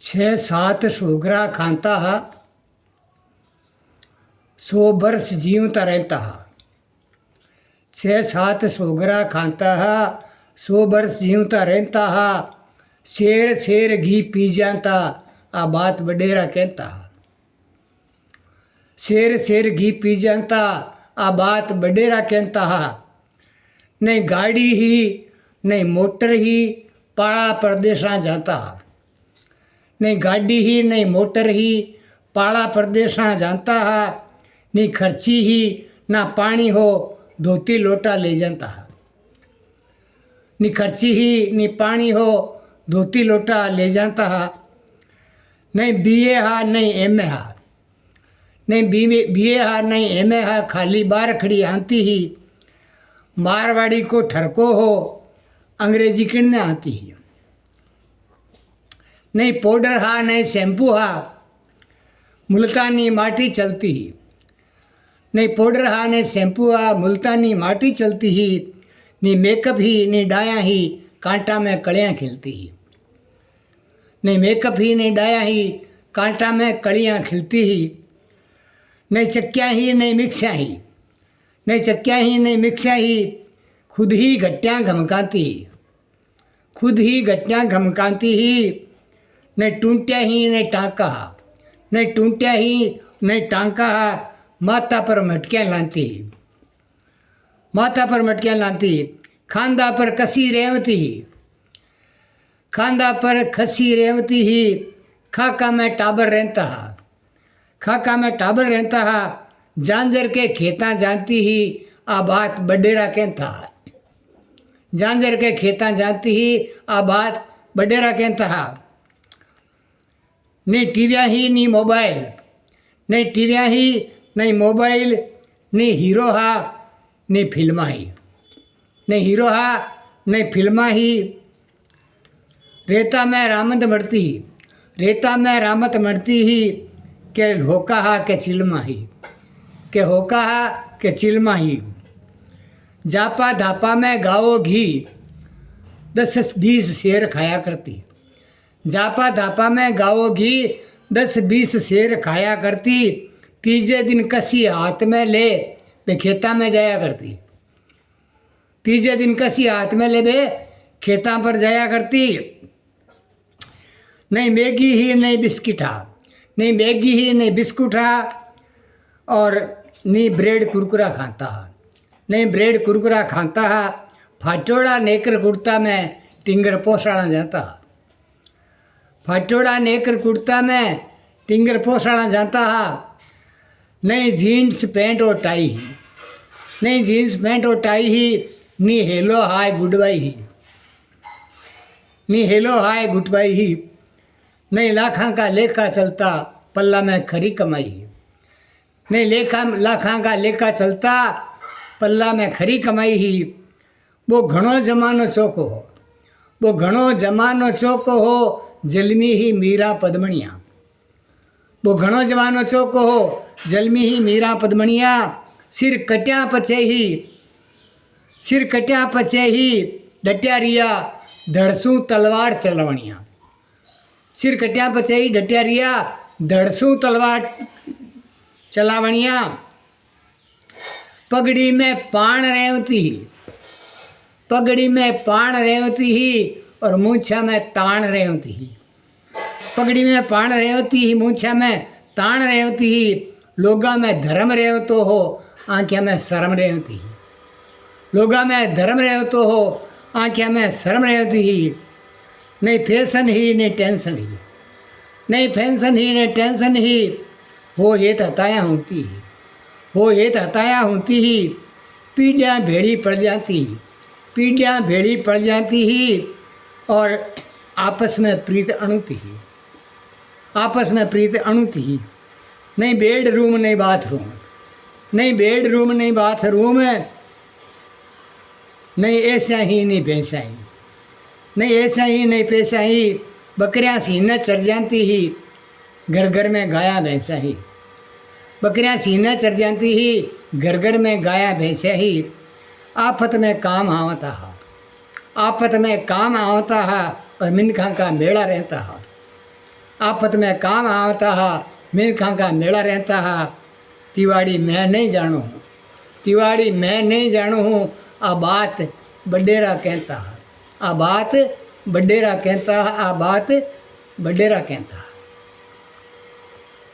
छः सात सोगरा खांता हा, 100 बरस जीवता रहता हा। 6 7 सोगरा खांता हा, 100 बरस जीवता रहता हा। शेर शेर घी पी जाता, आ बात बडेरा कहता हा। शेर शेर घी पी जाता, आ बात बडेरा कहता हा। नहीं गाड़ी ही नहीं मोटर ही, पाड़ा परदेसा जाता हा। नहीं गाड़ी ही नहीं मोटर ही, पाड़ा परदेसा जाता हा। नहीं खर्ची ही ना पानी हो, धोती लोटा ले जाता हा। नहीं खर्ची ही नहीं पानी हो, धोती लोटा ले जाता हा। नहीं बीए हा नहीं एम हा, नहीं बीए हा नहीं एम हा, खाली बार खड़ी आती ही। मारवाड़ी को ठरको हो, अंग्रेजी किड़ने आती ही। नहीं पाउडर हा नहीं शैम्पू हा, मुल्तानी माटी चलती ही। नहीं पाउडर हा नहीं शैम्पू हा, मुल्तानी माटी चलती ही। नी मेकअप ही नी डाया ही, कांटा में कलियाँ खिलती ही। नहीं मेकअप ही नहीं डाया ही, कांटा में कलियाँ खिलती ही। नहीं चक्कियाँ ही नहीं मिक्सियाँ ही, नहीं चक्कियाँ ही नहीं मिक्सियाँ ही, खुद ही घट्टियाँ घमकाती ही। खुद ही घट्टियाँ घमकाती ही। नहीं टूंटिया ही नहीं टाँका हा, नहीं टूंटिया ही नहीं टाँका हा, माथा पर मटकियाँ लाती ही। माथा पर मटकियाँ लाती ही। खांदा पर कसी रेवती ही, खांदा पर खसी रेवती ही। खाका में टाबर रहता हा, खाका में टाबर रहता हा। झांझर के खेता जानती ही, आ बात बडेरा कहता हा। झांझर के खेता जानती ही, आ बात बडेरा कहता हा। नहीं टीविया ही नहीं मोबाइल, नहीं टीविया ही नहीं मोबाइल, नहीं हीरो हा नहीं फिल्मा ही। नहीं हीरो हा नहीं फिल्मा ही। रेता में रामत मरती ही, रेता में रामत मरती ही। के होका हा के चिलमा ही, के होका हा के चिलमा ही। जापा धापा में गाओ घी, 10-20 शेर खाया करती। जापा धापा में गाओ घी, 10-20 शेर खाया करती। तीजे दिन कसी हाथ में ले, वे खेता में जाया करती। तीजे दिन कसी हाथ में ले वे खेता पर जाया करती। नहीं मैगी ही नहीं बिस्किट हा, नहीं मैगी ही नहीं बिस्कुट हा, और नहीं ब्रेड कुरकुरा खाता हा, नहीं ब्रेड कुरकुरा खाता हा। फाटोड़ा नेकर कुर्ता में टिंगर पोसाड़ा जाता हा। फाटोड़ा नेकर कुर्ता में टिंगर पोसाड़ा जाता हा। नहीं जीन्स पैंट और टाई ही, नहीं जीन्स पैंट और tie he. Knee hello hi good by he, knee hello hi good by ही। नहीं लाखा का लेखा चलता, पल्ला में खरी कमाई ही। नहीं लाखा का लेखा चलता, पल्ला में खरी कमाई ही। वो घणो जमानो चौको हो, वो घणो जमानो चौको हो, जलमी ही मीरा पद्मणिया। वो घणो जमानो चौको हो, जलमी ही मीरा पद्मणिया। सिर कट्या पचे ही, सिर कट्या पचे ही, डट्या रिया धड़सू तलवार चलवणिया। सिर कट्या पचे ही डट्या रिया, धड़सू तलवार चलावणिया। पगड़ी में पान रेवती ही, पगड़ी में पान रेवती ही, और मूछा में तान रेवती ही। पगड़ी में पान रेवती ही, मूछा में तान रेवती ही। लोगा में धर्म रेवतो हो, आँखिया में शर्म रेवती ही। लोगा में धर्म रेवतो हो, आँखिया में शर्म रेवती ही। नहीं फैशन ही नहीं टेंशन ही, नहीं फैशन ही नहीं टेंशन ही। हो ये हताया होती ही, हो ये हताया होती ही। पीढ़ियाँ भेड़ी पड़ जाती ही, पीढ़ियाँ भेड़ी पड़ जाती ही, और आपस में प्रीत अणुती ही, आपस में प्रीत अणुती ही। नहीं बेडरूम नहीं बाथरूम, नहीं बेडरूम नहीं बाथरूम, नहीं ऐसा ही नहीं पैसा ही, नहीं ऐसा ही नहीं पैसा ही। बकरियाँ सीना चढ़ जाती ही, घर घर में गाया भैंसा ही। बकरियाँ सीना चढ़ जाती ही, घर घर में गाया भैंसा ही। आफत में काम आवता है, आफत में काम आवता है, और मिनखा का मेला रहता है। आफत में काम आता है, मिर्खा का मेला रहता है। तिवाड़ी मैं नहीं जानू हूँ, तिवाड़ी मैं नहीं जानू हूँ, आ बात बडेरा कहता है, आ बात बडेरा कहता है, आ बात बडेरा कहता है।